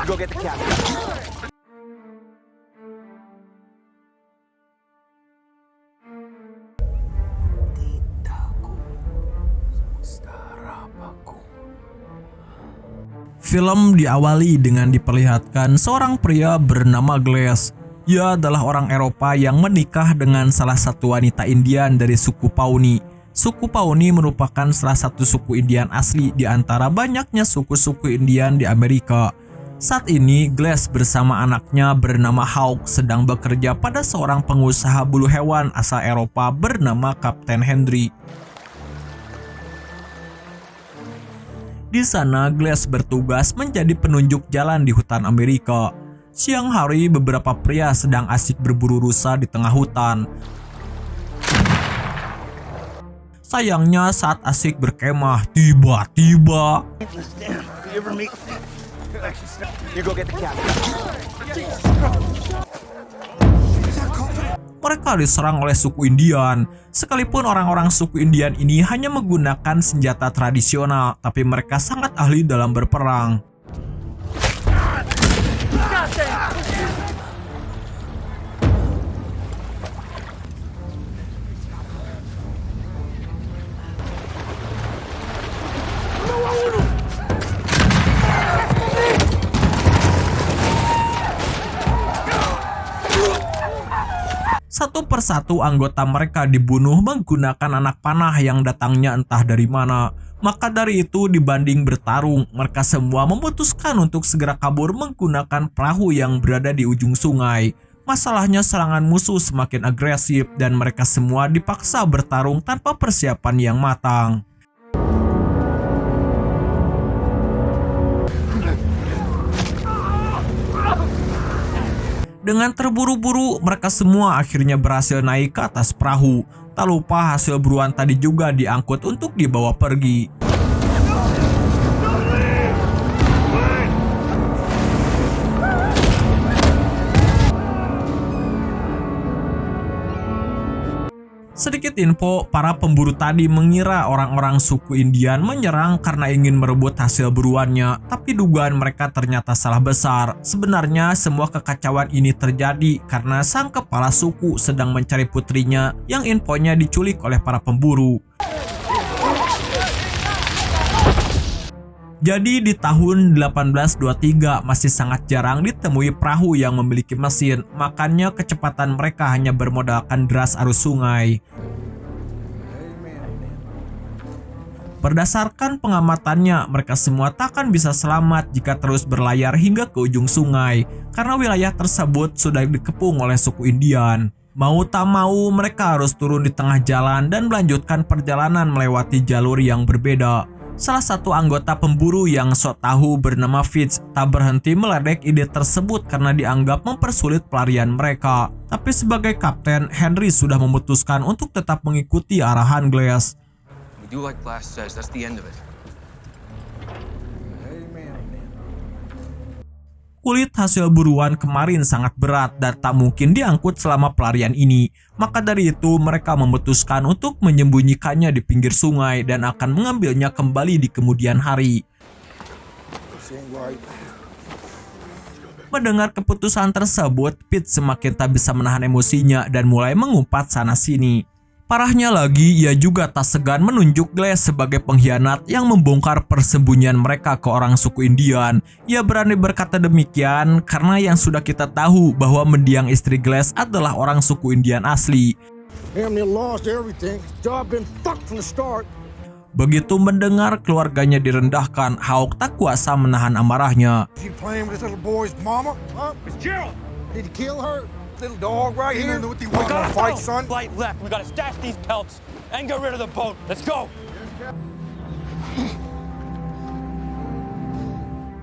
go get the captain. Film diawali dengan diperlihatkan seorang pria bernama Glass. Ia adalah orang Eropa yang menikah dengan salah satu wanita Indian dari suku Pawnee. Suku Pawnee merupakan salah satu suku Indian asli di antara banyaknya suku-suku Indian di Amerika. Saat ini, Glass bersama anaknya bernama Hawk sedang bekerja pada seorang pengusaha bulu hewan asal Eropa bernama Kapten Henry. Di sana, Glass bertugas menjadi penunjuk jalan di hutan Amerika. Siang hari, beberapa pria sedang asik berburu rusa di tengah hutan. Sayangnya, saat asik berkemah, tiba-tiba mereka diserang oleh suku Indian. Sekalipun orang-orang suku Indian ini hanya menggunakan senjata tradisional, tapi mereka sangat ahli dalam berperang. Satu persatu anggota mereka dibunuh menggunakan anak panah yang datangnya entah dari mana. Maka dari itu, dibanding bertarung, mereka semua memutuskan untuk segera kabur menggunakan perahu yang berada di ujung sungai. Masalahnya, serangan musuh semakin agresif dan mereka semua dipaksa bertarung tanpa persiapan yang matang. Dengan terburu-buru, mereka semua akhirnya berhasil naik ke atas perahu. Tak lupa hasil buruan tadi juga diangkut untuk dibawa pergi. Sedikit info, para pemburu tadi mengira orang-orang suku Indian menyerang karena ingin merebut hasil buruannya, tapi dugaan mereka ternyata salah besar. Sebenarnya semua kekacauan ini terjadi karena sang kepala suku sedang mencari putrinya yang infonya diculik oleh para pemburu. Jadi di tahun 1823 masih sangat jarang ditemui perahu yang memiliki mesin, makanya kecepatan mereka hanya bermodalkan deras arus sungai. Berdasarkan pengamatannya, mereka semua takkan bisa selamat jika terus berlayar hingga ke ujung sungai, karena wilayah tersebut sudah dikepung oleh suku Indian. Mau tak mau, mereka harus turun di tengah jalan dan melanjutkan perjalanan melewati jalur yang berbeda. Salah satu anggota pemburu yang sok tahu bernama Fitz tak berhenti meledek ide tersebut karena dianggap mempersulit pelarian mereka. Tapi sebagai kapten, Henry sudah memutuskan untuk tetap mengikuti arahan Glass. Kulit hasil buruan kemarin sangat berat dan tak mungkin diangkut selama pelarian ini. Maka dari itu mereka memutuskan untuk menyembunyikannya di pinggir sungai dan akan mengambilnya kembali di kemudian hari. Mendengar keputusan tersebut, Pete semakin tak bisa menahan emosinya dan mulai mengumpat sana-sini. Parahnya lagi, ia juga tak segan menunjuk Glass sebagai pengkhianat yang membongkar persembunyian mereka ke orang suku Indian. Ia berani berkata demikian karena yang sudah kita tahu bahwa mendiang istri Glass adalah orang suku Indian asli. Begitu mendengar keluarganya direndahkan, Hawk tak kuasa menahan amarahnya. Little dog right here. We gotta fight, son. Light left. We gotta stash these pelts and get rid of the boat. Let's go.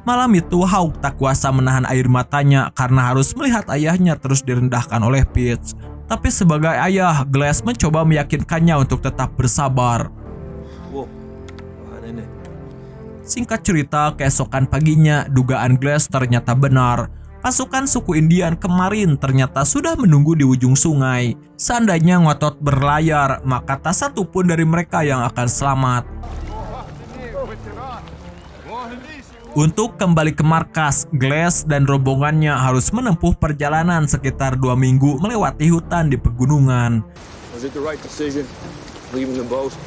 Malam itu Hawk tak kuasa menahan air matanya karena harus melihat ayahnya terus direndahkan oleh Pete. Tapi sebagai ayah, Glass mencoba meyakinkannya untuk tetap bersabar. Singkat cerita, keesokan paginya dugaan Glass ternyata benar. Pasukan suku Indian kemarin ternyata sudah menunggu di ujung sungai. Seandainya ngotot berlayar, maka tak satu pun dari mereka yang akan selamat. Untuk kembali ke markas, Glass dan rombongannya harus menempuh perjalanan sekitar 2 minggu melewati hutan di pegunungan. Was it the right decision, leaving them both?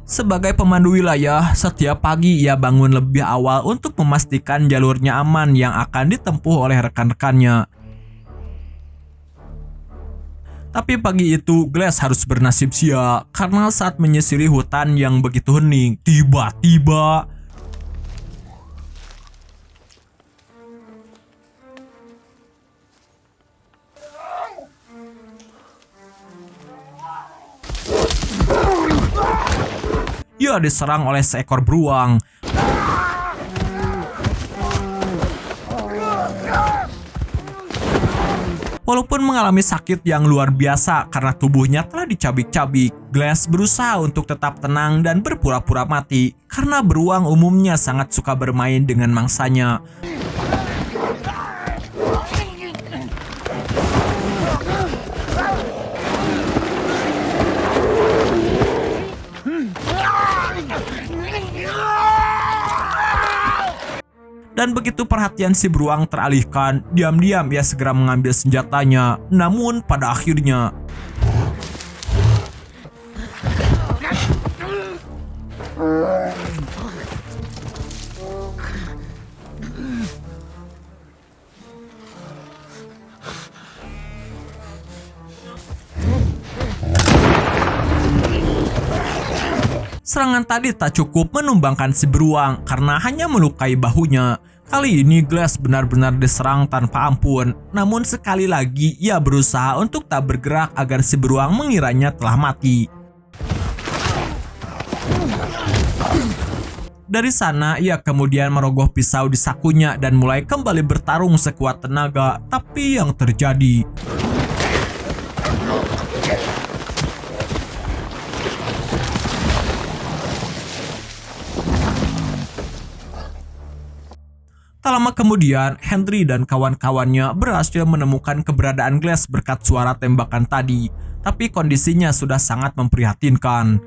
Sebagai pemandu wilayah, setiap pagi ia bangun lebih awal untuk memastikan jalurnya aman yang akan ditempuh oleh rekan-rekannya. Tapi pagi itu, Glass harus bernasib sial karena saat menyisiri hutan yang begitu hening, tiba-tiba ia diserang oleh seekor beruang. Walaupun mengalami sakit yang luar biasa karena tubuhnya telah dicabik-cabik, Glass berusaha untuk tetap tenang dan berpura-pura mati karena beruang umumnya sangat suka bermain dengan mangsanya. Dan begitu perhatian si beruang teralihkan, diam-diam ia segera mengambil senjatanya. Namun pada akhirnya serangan tadi tak cukup menumbangkan si beruang karena hanya melukai bahunya. Kali ini Glass benar-benar diserang tanpa ampun. Namun sekali lagi ia berusaha untuk tak bergerak agar si beruang mengiranya telah mati. Dari sana ia kemudian merogoh pisau di sakunya dan mulai kembali bertarung sekuat tenaga. Tapi yang terjadi, tak lama kemudian, Henry dan kawan-kawannya berhasil menemukan keberadaan Glass berkat suara tembakan tadi. Tapi kondisinya sudah sangat memprihatinkan.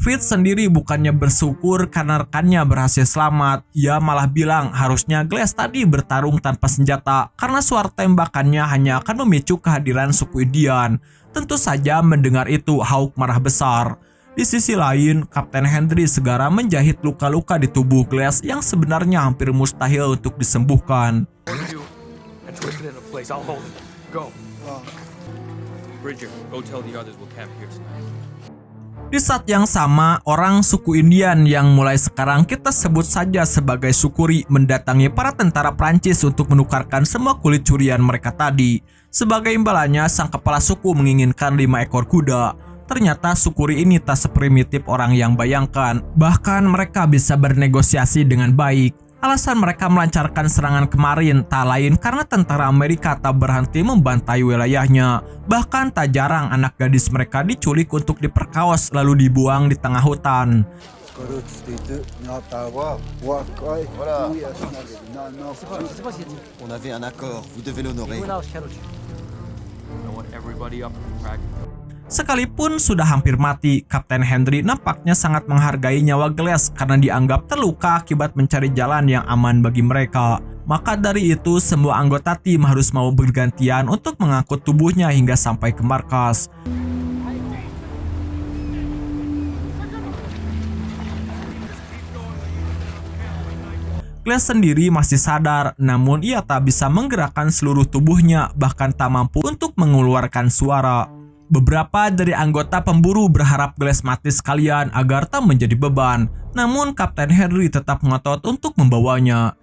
Fitz sendiri bukannya bersyukur karena rekannya berhasil selamat. Ia malah bilang harusnya Glass tadi bertarung tanpa senjata karena suara tembakannya hanya akan memicu kehadiran suku Indian. Tentu saja mendengar itu, Hawk marah besar. Di sisi lain, Kapten Henry segera menjahit luka-luka di tubuh Glass yang sebenarnya hampir mustahil untuk disembuhkan. Di saat yang sama, orang suku Indian yang mulai sekarang kita sebut saja sebagai Sukuri mendatangi para tentara Prancis untuk menukarkan semua kulit curian mereka tadi. Sebagai imbalannya, sang kepala suku menginginkan 5 ekor kuda. Ternyata Sukuri ini tak seprimitif orang yang bayangkan. Bahkan mereka bisa bernegosiasi dengan baik. Alasan mereka melancarkan serangan kemarin tak lain karena tentara Amerika tak berhenti membantai wilayahnya. Bahkan tak jarang anak gadis mereka diculik untuk diperkaos lalu dibuang di tengah hutan. Sekalipun sudah hampir mati, Kapten Henry nampaknya sangat menghargai nyawa Glass karena dianggap terluka akibat mencari jalan yang aman bagi mereka. Maka dari itu, semua anggota tim harus mau bergantian untuk mengangkut tubuhnya hingga sampai ke markas. Glass sendiri masih sadar, namun ia tak bisa menggerakkan seluruh tubuhnya, bahkan tak mampu untuk mengeluarkan suara. Beberapa dari anggota pemburu berharap Glass mati sekalian agar tak menjadi beban. Namun Kapten Henry tetap ngotot untuk membawanya.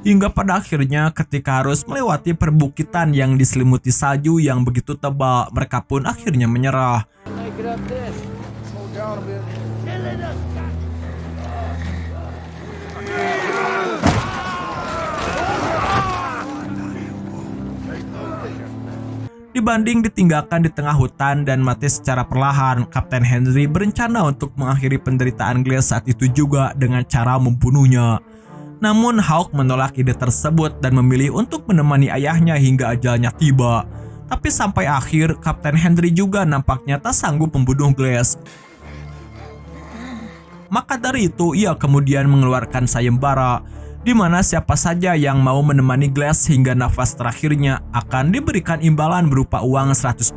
Hingga pada akhirnya ketika harus melewati perbukitan yang diselimuti salju yang begitu tebal, mereka pun akhirnya menyerah. Dibanding ditinggalkan di tengah hutan dan mati secara perlahan, Kapten Henry berencana untuk mengakhiri penderitaan Glass saat itu juga dengan cara membunuhnya. Namun Hawk menolak ide tersebut dan memilih untuk menemani ayahnya hingga ajalnya tiba. Tapi sampai akhir, Kapten Henry juga nampaknya tak sanggup membunuh Glass. Maka dari itu, ia kemudian mengeluarkan sayembara, di mana siapa saja yang mau menemani Glass hingga nafas terakhirnya akan diberikan imbalan berupa uang $100.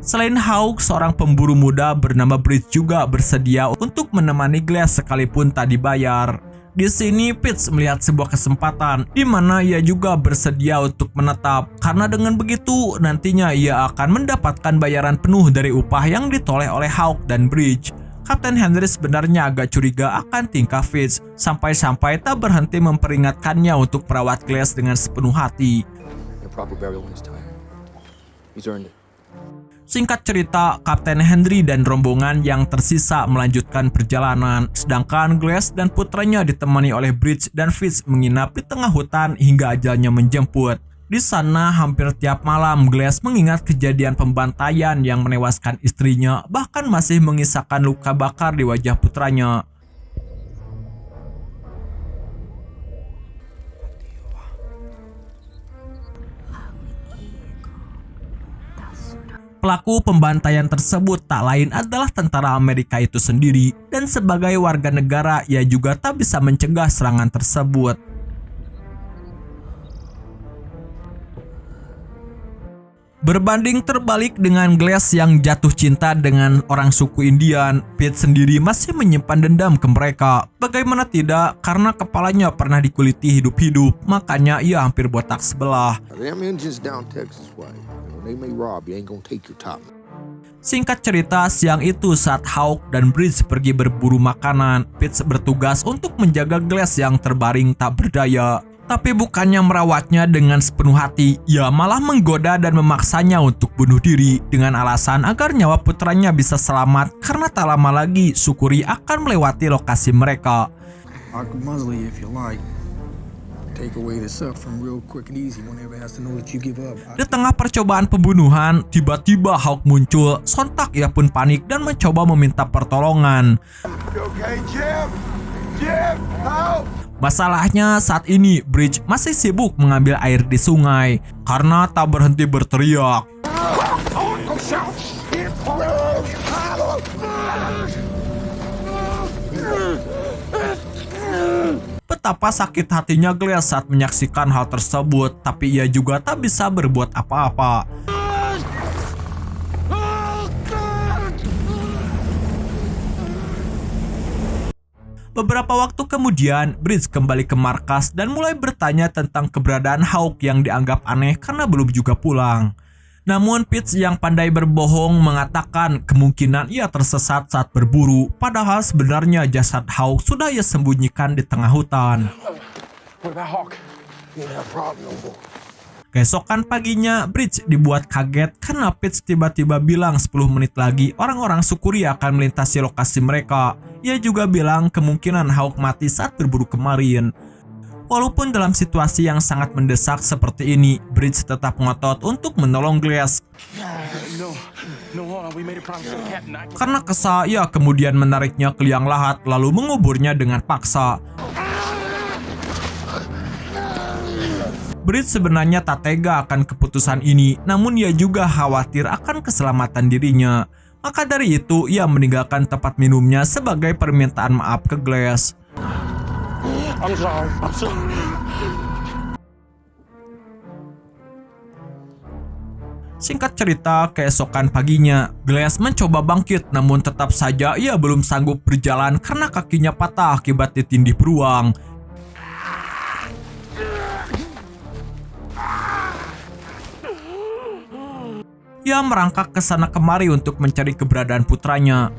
Selain Hawk, seorang pemburu muda bernama Bridge juga bersedia untuk menemani Glass sekalipun tak dibayar. Di sini Pitts melihat sebuah kesempatan di mana ia juga bersedia untuk menetap, karena dengan begitu nantinya ia akan mendapatkan bayaran penuh dari upah yang ditoleh oleh Hawk dan Bridge. Kapten Henry sebenarnya agak curiga akan tingkah Fitz, sampai-sampai tak berhenti memperingatkannya untuk merawat Glass dengan sepenuh hati. Singkat cerita, Kapten Henry dan rombongan yang tersisa melanjutkan perjalanan, sedangkan Glass dan putranya ditemani oleh Bridge dan Fitz menginap di tengah hutan hingga ajalnya menjemput. Di sana hampir tiap malam Glass mengingat kejadian pembantaian yang menewaskan istrinya, bahkan masih mengisahkan luka bakar di wajah putranya. Pelaku pembantaian tersebut tak lain adalah tentara Amerika itu sendiri, dan sebagai warga negara ia juga tak bisa mencegah serangan tersebut. Berbanding terbalik dengan Glass yang jatuh cinta dengan orang suku Indian, Pitts sendiri masih menyimpan dendam ke mereka. Bagaimana tidak, karena kepalanya pernah dikuliti hidup-hidup, makanya ia hampir botak sebelah. Singkat cerita, siang itu saat Hawk dan Bridge pergi berburu makanan, Pitts bertugas untuk menjaga Glass yang terbaring tak berdaya. Tapi bukannya merawatnya dengan sepenuh hati, ia malah menggoda dan memaksanya untuk bunuh diri dengan alasan agar nyawa putranya bisa selamat, karena tak lama lagi Sukuri akan melewati lokasi mereka. Di tengah percobaan pembunuhan, tiba-tiba Hawk muncul. Sontak ia pun panik dan mencoba meminta pertolongan. Masalahnya saat ini Bridge masih sibuk mengambil air di sungai karena tak berhenti berteriak. Betapa sakit hatinya Glass saat menyaksikan hal tersebut, tapi ia juga tak bisa berbuat apa-apa. Beberapa waktu kemudian, Bridge kembali ke markas dan mulai bertanya tentang keberadaan Hawk yang dianggap aneh karena belum juga pulang. Namun Pitts yang pandai berbohong mengatakan kemungkinan ia tersesat saat berburu, padahal sebenarnya jasad Hawk sudah ia sembunyikan di tengah hutan. Keesokan paginya, Bridge dibuat kaget karena Pitts tiba-tiba bilang 10 menit lagi orang-orang Sukuri akan melintasi lokasi mereka. Ia juga bilang kemungkinan Hawk mati saat berburu kemarin. Walaupun dalam situasi yang sangat mendesak seperti ini, Bridge tetap ngotot untuk menolong Glass. Karena kesal, ia kemudian menariknya ke liang lahat lalu menguburnya dengan paksa. Bridge sebenarnya tak tega akan keputusan ini, namun ia juga khawatir akan keselamatan dirinya. Maka dari itu, ia meninggalkan tempat minumnya sebagai permintaan maaf ke Glass. I'm sorry. Singkat cerita, keesokan paginya, Glass mencoba bangkit, namun tetap saja ia belum sanggup berjalan karena kakinya patah akibat ditindih beruang. Ia merangkak ke sana kemari untuk mencari keberadaan putranya.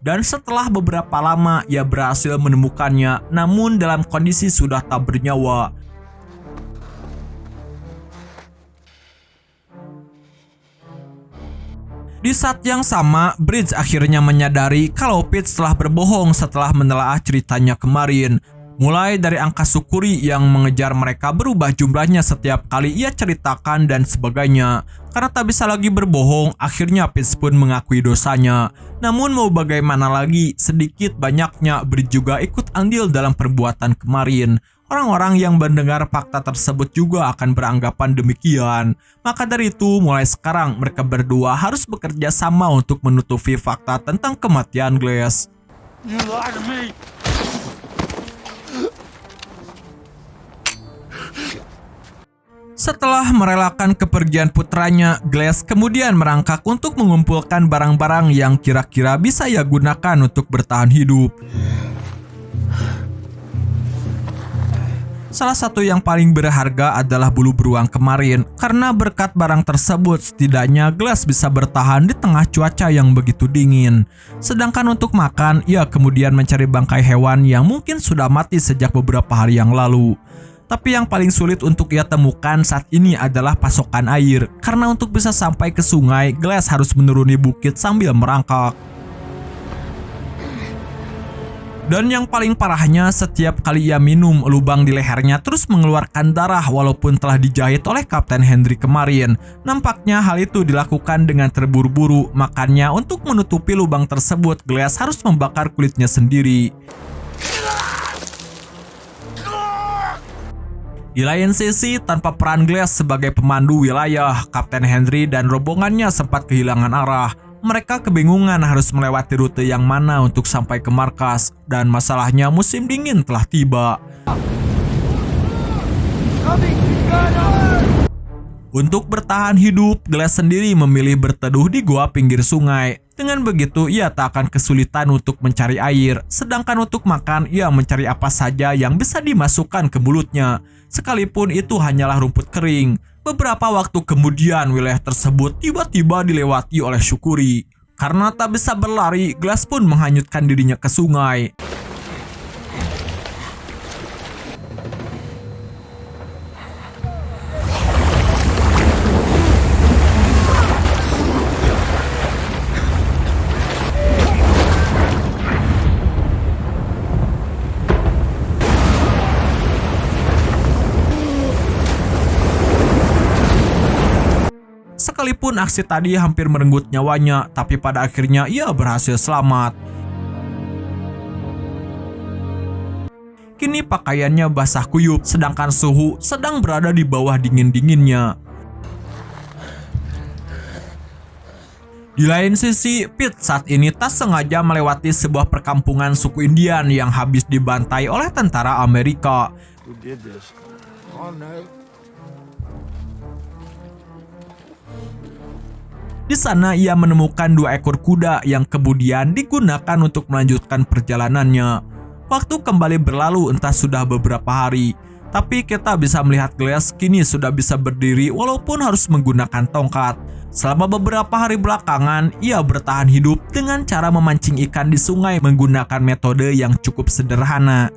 Dan setelah beberapa lama, ia berhasil menemukannya, namun dalam kondisi sudah tak bernyawa. Di saat yang sama, Bridge akhirnya menyadari kalau Pitts telah berbohong setelah menelaah ceritanya kemarin. Mulai dari angka Sukuri yang mengejar mereka berubah jumlahnya setiap kali ia ceritakan dan sebagainya. Karena tak bisa lagi berbohong, akhirnya Pitts pun mengakui dosanya. Namun mau bagaimana lagi, sedikit banyaknya Bridge juga ikut andil dalam perbuatan kemarin. Orang-orang yang mendengar fakta tersebut juga akan beranggapan demikian. Maka dari itu, mulai sekarang mereka berdua harus bekerja sama untuk menutupi fakta tentang kematian Glass. You lied to me. Setelah merelakan kepergian putranya, Glass kemudian merangkak untuk mengumpulkan barang-barang yang kira-kira bisa ia gunakan untuk bertahan hidup. Salah satu yang paling berharga adalah bulu beruang kemarin, karena berkat barang tersebut setidaknya Glass bisa bertahan di tengah cuaca yang begitu dingin. Sedangkan untuk makan, ia kemudian mencari bangkai hewan yang mungkin sudah mati sejak beberapa hari yang lalu. Tapi yang paling sulit untuk ia temukan saat ini adalah pasokan air, karena untuk bisa sampai ke sungai, Glass harus menuruni bukit sambil merangkak. Dan yang paling parahnya, setiap kali ia minum, lubang di lehernya terus mengeluarkan darah walaupun telah dijahit oleh Kapten Henry kemarin. Nampaknya hal itu dilakukan dengan terburu-buru, makanya untuk menutupi lubang tersebut, Glass harus membakar kulitnya sendiri. Di lain sisi, tanpa peran Glass sebagai pemandu wilayah, Kapten Henry dan rombongannya sempat kehilangan arah. Mereka kebingungan harus melewati rute yang mana untuk sampai ke markas, dan masalahnya musim dingin telah tiba. Untuk bertahan hidup, Glass sendiri memilih berteduh di gua pinggir sungai. Dengan begitu, ia tak akan kesulitan untuk mencari air. Sedangkan untuk makan, ia mencari apa saja yang bisa dimasukkan ke mulutnya. Sekalipun itu hanyalah rumput kering. Beberapa waktu kemudian, wilayah tersebut tiba-tiba dilewati oleh Sukuri. Karena tak bisa berlari, Glass pun menghanyutkan dirinya ke sungai. Sekalipun aksi tadi hampir merenggut nyawanya, tapi pada akhirnya ia berhasil selamat. Kini pakaiannya basah kuyup, sedangkan suhu sedang berada di bawah dingin-dinginnya. Di lain sisi, Pitts saat ini tak sengaja melewati sebuah perkampungan suku Indian yang habis dibantai oleh tentara Amerika. Who did this? Oh no. Di sana ia menemukan 2 ekor kuda yang kemudian digunakan untuk melanjutkan perjalanannya. Waktu kembali berlalu entah sudah beberapa hari, tapi kita bisa melihat Glass kini sudah bisa berdiri walaupun harus menggunakan tongkat. Selama beberapa hari belakangan, ia bertahan hidup dengan cara memancing ikan di sungai menggunakan metode yang cukup sederhana.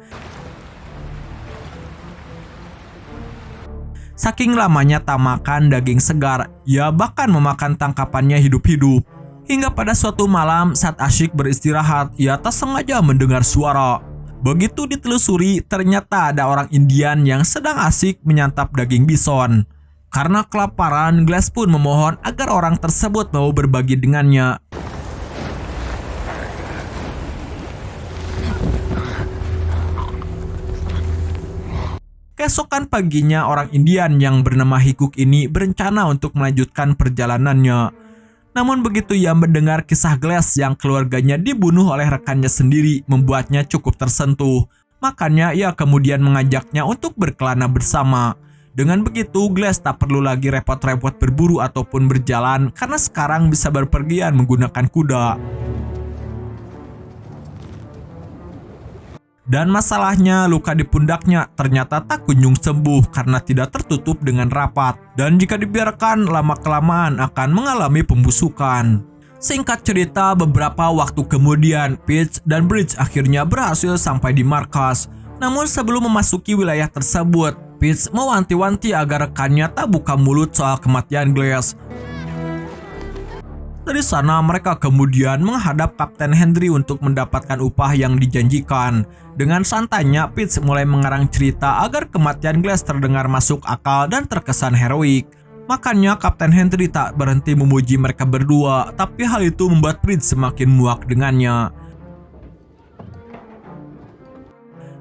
Saking lamanya tak makan daging segar, ia bahkan memakan tangkapannya hidup-hidup. Hingga pada suatu malam saat asyik beristirahat, ia tak sengaja mendengar suara. Begitu ditelusuri, ternyata ada orang Indian yang sedang asyik menyantap daging bison. Karena kelaparan, Glass pun memohon agar orang tersebut mau berbagi dengannya. Keesokan paginya, orang Indian yang bernama Hikuk ini berencana untuk melanjutkan perjalanannya. Namun begitu ia mendengar kisah Glass yang keluarganya dibunuh oleh rekannya sendiri, membuatnya cukup tersentuh. Makanya ia kemudian mengajaknya untuk berkelana bersama. Dengan begitu, Glass tak perlu lagi repot-repot berburu ataupun berjalan karena sekarang bisa berpergian menggunakan kuda. Dan masalahnya, luka di pundaknya ternyata tak kunjung sembuh karena tidak tertutup dengan rapat. Dan jika dibiarkan, lama-kelamaan akan mengalami pembusukan. Singkat cerita, beberapa waktu kemudian, Pitts dan Bridge akhirnya berhasil sampai di markas. Namun sebelum memasuki wilayah tersebut, Pitts mewanti-wanti agar rekannya tak buka mulut soal kematian Glass. Dari sana mereka kemudian menghadap Kapten Henry untuk mendapatkan upah yang dijanjikan. Dengan santainya, Pitts mulai mengarang cerita agar kematian Glass terdengar masuk akal dan terkesan heroik. Makanya Kapten Henry tak berhenti memuji mereka berdua, tapi hal itu membuat Pitts semakin muak dengannya.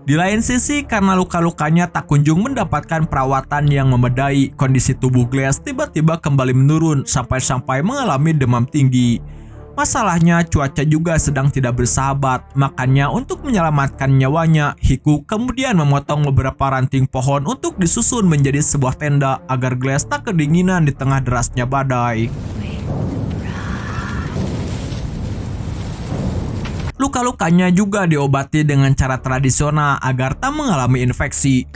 Di lain sisi, karena luka-lukanya tak kunjung mendapatkan perawatan yang memadai, kondisi tubuh Glass tiba-tiba kembali menurun sampai mengalami demam tinggi. Masalahnya, cuaca juga sedang tidak bersahabat, makanya untuk menyelamatkan nyawanya, Hiku kemudian memotong beberapa ranting pohon untuk disusun menjadi sebuah tenda agar Glass tak kedinginan di tengah derasnya badai. Luka-lukanya juga diobati dengan cara tradisional agar tak mengalami infeksi.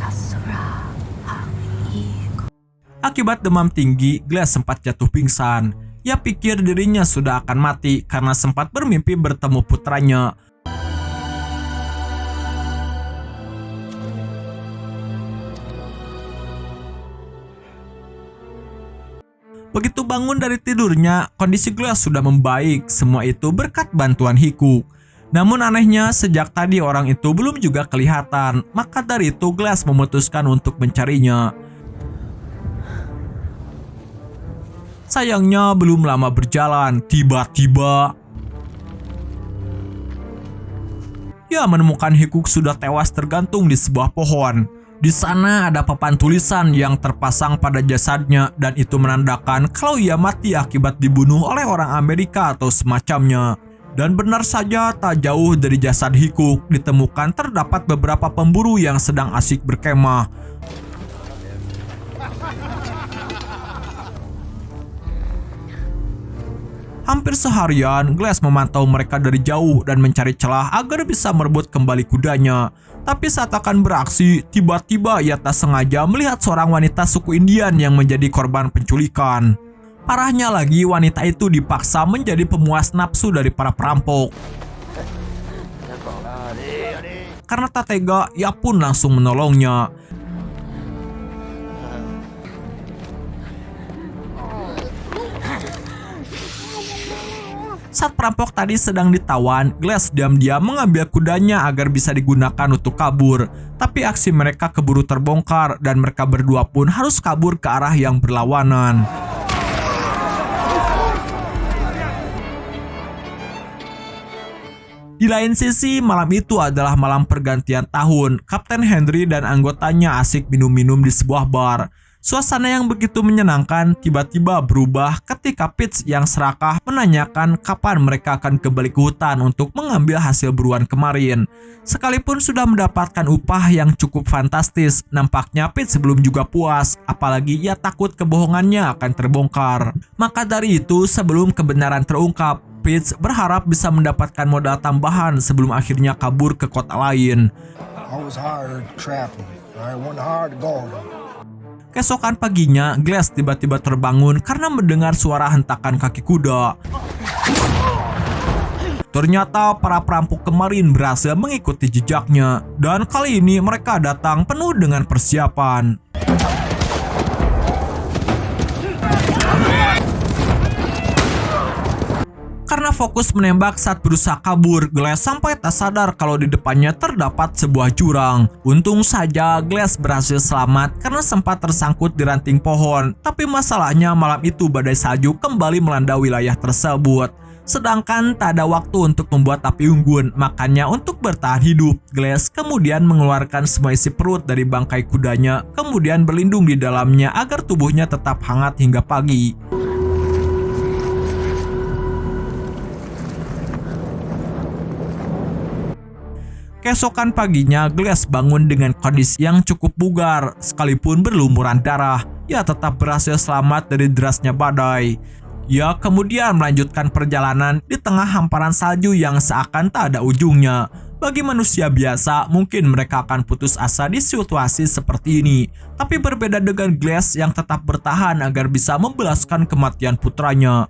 Akibat demam tinggi, Glass sempat jatuh pingsan. Ia pikir dirinya sudah akan mati karena sempat bermimpi bertemu putranya. Begitu bangun dari tidurnya, kondisi Glass sudah membaik. Semua itu berkat bantuan Hiku. Namun anehnya, sejak tadi orang itu belum juga kelihatan. Maka dari itu Glass memutuskan untuk mencarinya. Sayangnya belum lama berjalan, tiba-tiba ia menemukan Hiku sudah tewas tergantung di sebuah pohon. Di sana ada papan tulisan yang terpasang pada jasadnya dan itu menandakan kalau ia mati akibat dibunuh oleh orang Amerika atau semacamnya. Dan benar saja, tak jauh dari jasad Hiku ditemukan terdapat beberapa pemburu yang sedang asyik berkemah. Hampir seharian, Glass memantau mereka dari jauh dan mencari celah agar bisa merebut kembali kudanya. Tapi saat akan beraksi, tiba-tiba ia tak sengaja melihat seorang wanita suku Indian yang menjadi korban penculikan. Parahnya lagi, wanita itu dipaksa menjadi pemuas nafsu dari para perampok. Karena tak tega, ia pun langsung menolongnya. Saat perampok tadi sedang ditawan, Glass diam-diam mengambil kudanya agar bisa digunakan untuk kabur. Tapi aksi mereka keburu terbongkar dan mereka berdua pun harus kabur ke arah yang berlawanan. Di lain sisi, malam itu adalah malam pergantian tahun. Kapten Henry dan anggotanya asik minum-minum di sebuah bar. Suasana yang begitu menyenangkan tiba-tiba berubah ketika Pitts yang serakah menanyakan kapan mereka akan kembali ke hutan untuk mengambil hasil buruan kemarin. Sekalipun sudah mendapatkan upah yang cukup fantastis, nampaknya Pitts belum juga puas, apalagi ia takut kebohongannya akan terbongkar. Maka dari itu, sebelum kebenaran terungkap, Pitts berharap bisa mendapatkan modal tambahan sebelum akhirnya kabur ke kota lain. Keesokan paginya, Glass tiba-tiba terbangun karena mendengar suara hentakan kaki kuda. Ternyata para perampok kemarin berhasil mengikuti jejaknya, dan kali ini mereka datang penuh dengan persiapan. Karena fokus menembak saat berusaha kabur, Glass sampai tak sadar kalau di depannya terdapat sebuah jurang. Untung saja Glass berhasil selamat karena sempat tersangkut di ranting pohon. Tapi masalahnya malam itu badai salju kembali melanda wilayah tersebut. Sedangkan tak ada waktu untuk membuat api unggun, makanya untuk bertahan hidup, Glass kemudian mengeluarkan semua isi perut dari bangkai kudanya, kemudian berlindung di dalamnya agar tubuhnya tetap hangat hingga pagi. Keesokan paginya, Glass bangun dengan kondisi yang cukup bugar, sekalipun berlumuran darah. Ia tetap berhasil selamat dari derasnya badai. Ia kemudian melanjutkan perjalanan di tengah hamparan salju yang seakan tak ada ujungnya. Bagi manusia biasa, mungkin mereka akan putus asa di situasi seperti ini. Tapi berbeda dengan Glass yang tetap bertahan agar bisa membalaskan kematian putranya.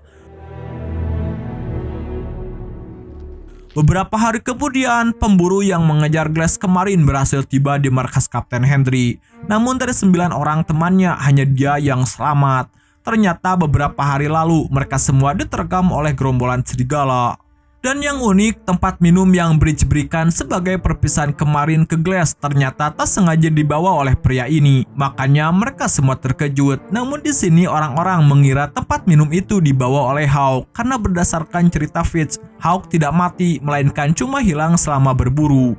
Beberapa hari kemudian, pemburu yang mengejar Glass kemarin berhasil tiba di markas Kapten Henry. Namun dari 9 orang temannya, hanya dia yang selamat. Ternyata beberapa hari lalu mereka semua diterkam oleh gerombolan serigala. Dan yang unik, tempat minum yang Bridge berikan sebagai perpisahan kemarin ke Glass ternyata tak sengaja dibawa oleh pria ini. Makanya mereka semua terkejut. Namun di sini orang-orang mengira tempat minum itu dibawa oleh Hawk karena berdasarkan cerita Fitz, Hawk tidak mati melainkan cuma hilang selama berburu.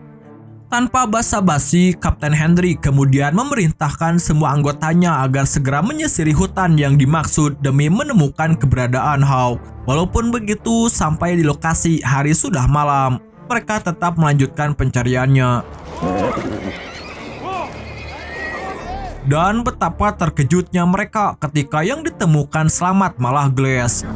Tanpa basa-basi, Kapten Henry kemudian memerintahkan semua anggotanya agar segera menyisiri hutan yang dimaksud demi menemukan keberadaan Hawk. Walaupun begitu, sampai di lokasi hari sudah malam, mereka tetap melanjutkan pencariannya. Dan betapa terkejutnya mereka ketika yang ditemukan selamat malah Glass.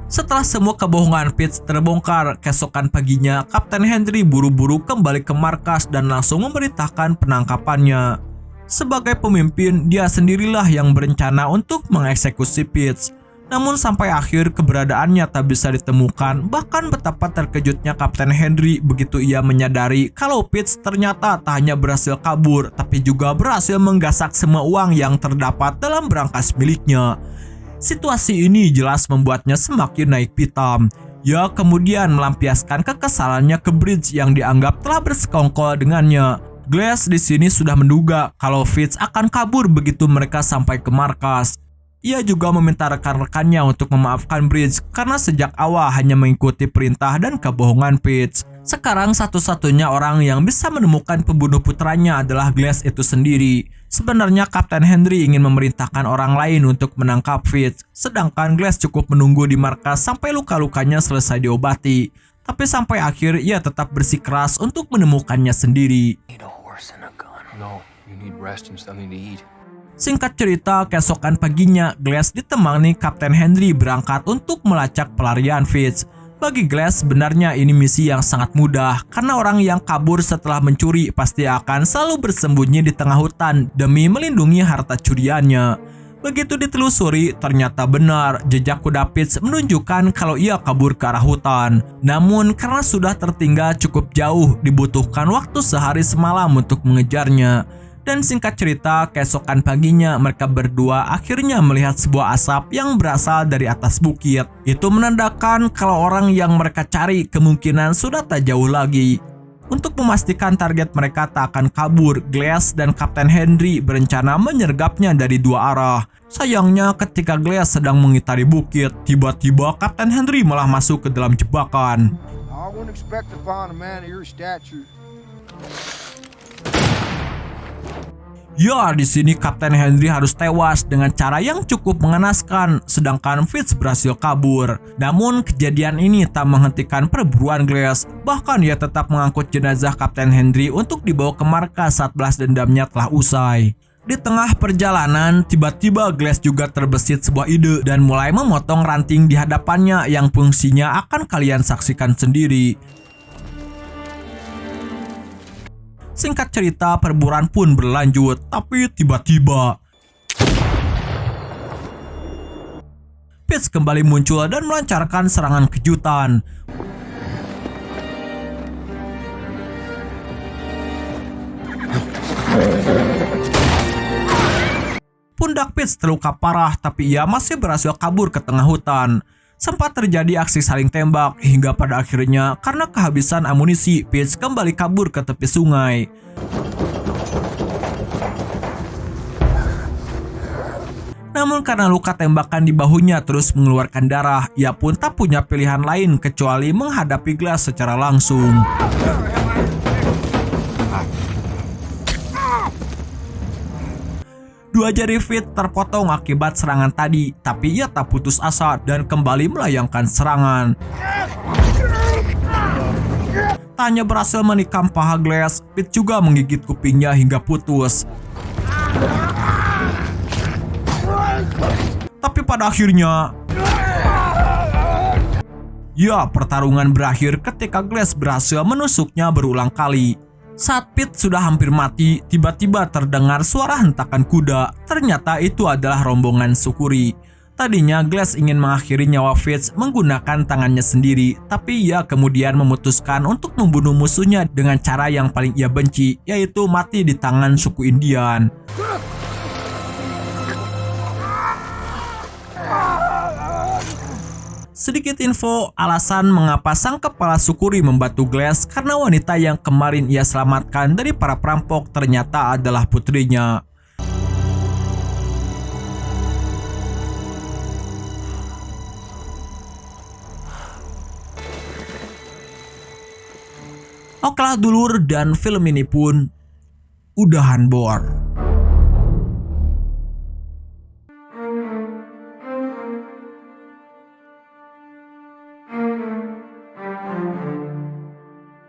Setelah semua kebohongan Fitz terbongkar, keesokan paginya Kapten Henry buru-buru kembali ke markas dan langsung memerintahkan penangkapannya. Sebagai pemimpin, dia sendirilah yang berencana untuk mengeksekusi Fitz. Namun sampai akhir keberadaannya tak bisa ditemukan. Bahkan betapa terkejutnya Kapten Henry begitu ia menyadari kalau Fitz ternyata tak hanya berhasil kabur, tapi juga berhasil menggasak semua uang yang terdapat dalam berangkas miliknya. Situasi ini jelas membuatnya semakin naik pitam. Ia kemudian melampiaskan kekesalannya ke Bridge yang dianggap telah bersekongkol dengannya. Glass di sini sudah menduga kalau Fitz akan kabur begitu mereka sampai ke markas. Ia juga meminta rekan-rekannya untuk memaafkan Bridge karena sejak awal hanya mengikuti perintah dan kebohongan Fitz. Sekarang satu-satunya orang yang bisa menemukan pembunuh putranya adalah Glass itu sendiri. Sebenarnya Kapten Henry ingin memerintahkan orang lain untuk menangkap Fitz, sedangkan Glass cukup menunggu di markas sampai luka-lukanya selesai diobati. Tapi sampai akhir ia tetap bersikeras untuk menemukannya sendiri. Singkat cerita, keesokan paginya Glass ditemani Kapten Henry berangkat untuk melacak pelarian Fitz. Bagi Glass sebenarnya ini misi yang sangat mudah karena orang yang kabur setelah mencuri pasti akan selalu bersembunyi di tengah hutan demi melindungi harta curiannya. Begitu ditelusuri, ternyata benar jejak kuda Fitz menunjukkan kalau ia kabur ke arah hutan. Namun karena sudah tertinggal cukup jauh, dibutuhkan waktu sehari semalam untuk mengejarnya. Dan singkat cerita, keesokan paginya mereka berdua akhirnya melihat sebuah asap yang berasal dari atas bukit. Itu menandakan kalau orang yang mereka cari kemungkinan sudah tak jauh lagi. Untuk memastikan target mereka tak akan kabur, Glass dan Kapten Henry berencana menyergapnya dari dua arah. Sayangnya ketika Glass sedang mengitari bukit, tiba-tiba Kapten Henry malah masuk ke dalam jebakan. I wouldn't expect to find a man of your stature. Ya, di sini Kapten Henry harus tewas dengan cara yang cukup mengenaskan, sedangkan Fitz berhasil kabur. Namun kejadian ini tak menghentikan perburuan Glass. Bahkan ia tetap mengangkut jenazah Kapten Henry untuk dibawa ke markas saat balas dendamnya telah usai. Di tengah perjalanan, tiba-tiba Glass juga terbesit sebuah ide dan mulai memotong ranting di hadapannya yang fungsinya akan kalian saksikan sendiri. Singkat cerita, perburuan pun berlanjut, tapi tiba-tiba Fitz kembali muncul dan melancarkan serangan kejutan. Pundak Fitz terluka parah, tapi ia masih berhasil kabur ke tengah hutan. Sempat terjadi aksi saling tembak hingga pada akhirnya karena kehabisan amunisi, Fitz kembali kabur ke tepi sungai. Namun karena luka tembakan di bahunya terus mengeluarkan darah, ia pun tak punya pilihan lain kecuali menghadapi Glass secara langsung. Dua jari Fitz terpotong akibat serangan tadi, tapi ia tak putus asa dan kembali melayangkan serangan. Tak hanya berhasil menikam paha Glass, Fitz juga menggigit kupingnya hingga putus. Tapi pada akhirnya, ya, pertarungan berakhir ketika Glass berhasil menusuknya berulang kali. Saat Fitz sudah hampir mati, tiba-tiba terdengar suara hentakan kuda. Ternyata itu adalah rombongan Sukuri. Tadinya Glass ingin mengakhiri nyawa Fitz menggunakan tangannya sendiri, tapi ia kemudian memutuskan untuk membunuh musuhnya dengan cara yang paling ia benci, yaitu mati di tangan suku Indian. Sedikit info alasan mengapa sang kepala Sukuri membantu Glass karena wanita yang kemarin ia selamatkan dari para perampok ternyata adalah putrinya. Okelah dulur, dan film ini pun udahan bor.